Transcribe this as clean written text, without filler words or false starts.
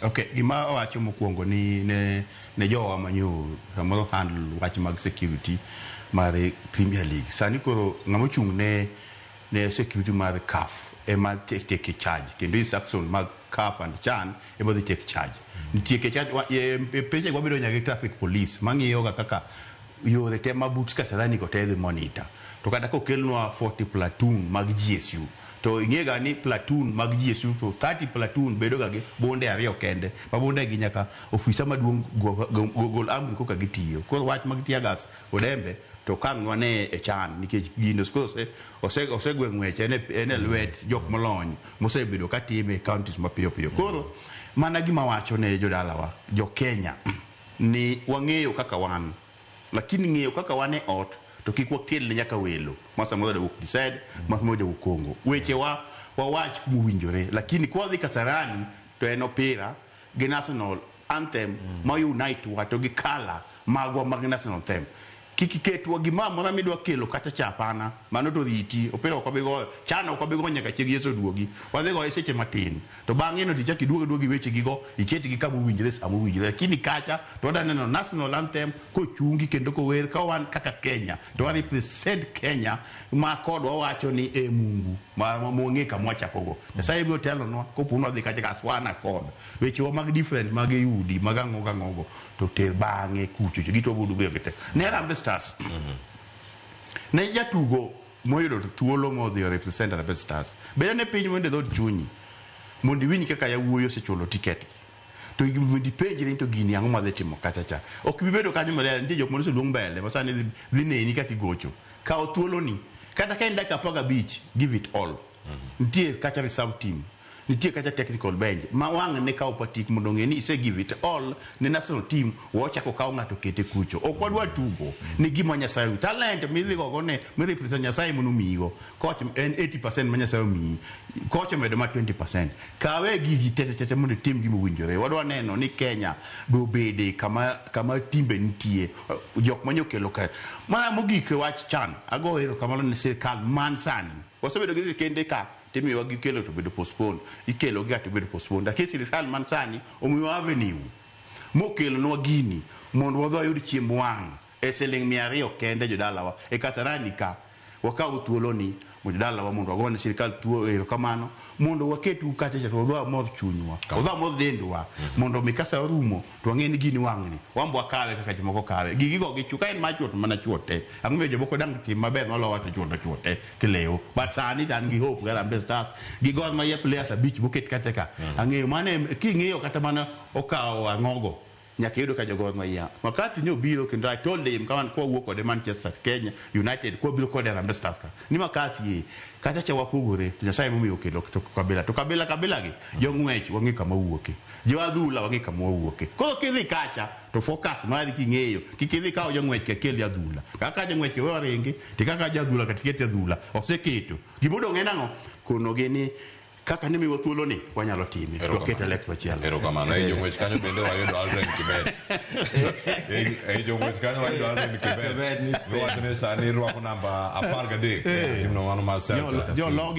Okay, gima wacho mokwongo ni ne jowa manyo samoro handle wach mag security mar Premier League. Sani koro ng'amo chung ne security mar CAF ema take charge. Kendo instruction mag CAF and CHAN ema dhi take charge. Take charge peche wabedo nyaka traffic police mang'iyo ga kaka yore te mabut Kasarani ko te dhi monitor. To kata kokelnwa 40 platoon mag GSU. To ing'ega ni platoon mag GSU to 30 platoon bedo ga gi bonde ariyo kende. Ma bonde gi nyaka ofisa maduong' gol amri koka gitiyo. Koro wach mag tiagas odembe to kang'wa ne e CHAN nikech gino skose osegweng'weche ene lwet jok molony mosebedo katime counties mapiyo piyo. Koro mana gima wacho ne jodalawa jo Kenya ni wang'eyo kaka wan, lakini ng'eyo kaka wan e ot to kik wakel ne nyaka welo masa moda de decide masa moda ukongo weche wach kumwinjore, lakini kwa dhi Kasarani to en opira gi national anthem ma unite wa to gi kala magwa mag national anthem kikiketwa gimamora midwa kelo kata chapana mano to riti opira okabego chana okabego nyaka chiegi Yesu duogi wadhigo e seche matin to bang'e no tichaki duogi weche gigo iketi gi kama winjore samo winjore, lakini kacha to wadaneno national anthem kochungi kendo kower ka wan kaka Kenya to wa represent Kenya ma kodwa wacho ni e Mungu ma mwong'e kama wachakogo Nyasaye biro telonwa kopuno dhi kacha kaswana kod weche wa mag different mag yudi mag ang'ogo to ter bang'e kucho gito budu gete ne Harambee Stars. Ne jatugo moyudo thuolo modhi represent Harambee Stars bedo ne piny mondo dhod chunyi mondo iwinj kaka yawuoyo sechulo tiket to mondo ipenjri to gini ang'o madhi timo kachacha ok bi bedo kanyo maler. Nitie jok moseluong mbele masani dhi neni kaka igocho kawo thuolo ni kata ka en dakika 15 give it all. Nitie kacha reserve team, nitie kacha technical bench ma wang' ne kawo patik mondo ng'e ni ise give it all ne national team wachako kawo ng'ato kete kucho. Ok wadwa tugo ni gima Nyasaye talent midhi gogo ne mi represent Nyasaye mono migo coach en 80% ma Nyasaye miyi coach medo ma 20%. Kawe gigi tete mondo tim gima winjore. Wadwa neno ni Kenya be obede kama timbe nitie jok manyokelo ka mana mogik wach CHAN ago ero kamano ne sirkal man sani wasebedo gi kende ka timiwa gi kelo to bedo postpone ikelo ga to bedo postpone lakini sirkal man sani omiwa avenue mokelo nwa gini mondo wadho yud chiemb wang' e siling 200 kende jodalawa e Kasarani ka wakaw thuolo ni jodalawa mondo wagone sirkal tuo erokamano mondo waketu kacha to wadho amor chunywa wadho amor dendwa mondo mikasa rumo to wang'e ni gini wang'ni wambwa kawe kaka jomoko kawe gigigo gichuka en machuot mana chuote ang'e jomoko dang tim maber malowa to chuote kileo but sani tan gi hope ga Harambee Stars gi gor ma ye players abich moket kata ka ang'eyo mane king'eyo kata mana okawo ang'ogo nyaka yudo ka jogor maiya wakati ni obiro kendo I told him kawan kwa wuok kode Manchester Kenya United kwa biro kode Harambee Stars ni makati kata cha wapogore Nyasaye momiyo kelo to kabila gi jong'wech wang'e kama wuoke jo adhula wang'e kama wuoke koro kidhi kacha to focus mari king'eyo kikidhi kawo jong'wech ke kel adhula kaka jong'wech we waringi ti kaka jadhula katiketi adhula oseketo gimodong' en ang'o kono gini kaka nimi wathuolo ni wanyalo time to kete lek wachielo erokamano ei jong'wech kanyo bende wayudo Alden Kibet ei jong'wech kanyo wayudo Alden Kibet wacho ni sani rwako namba 13 timno mano mar Celta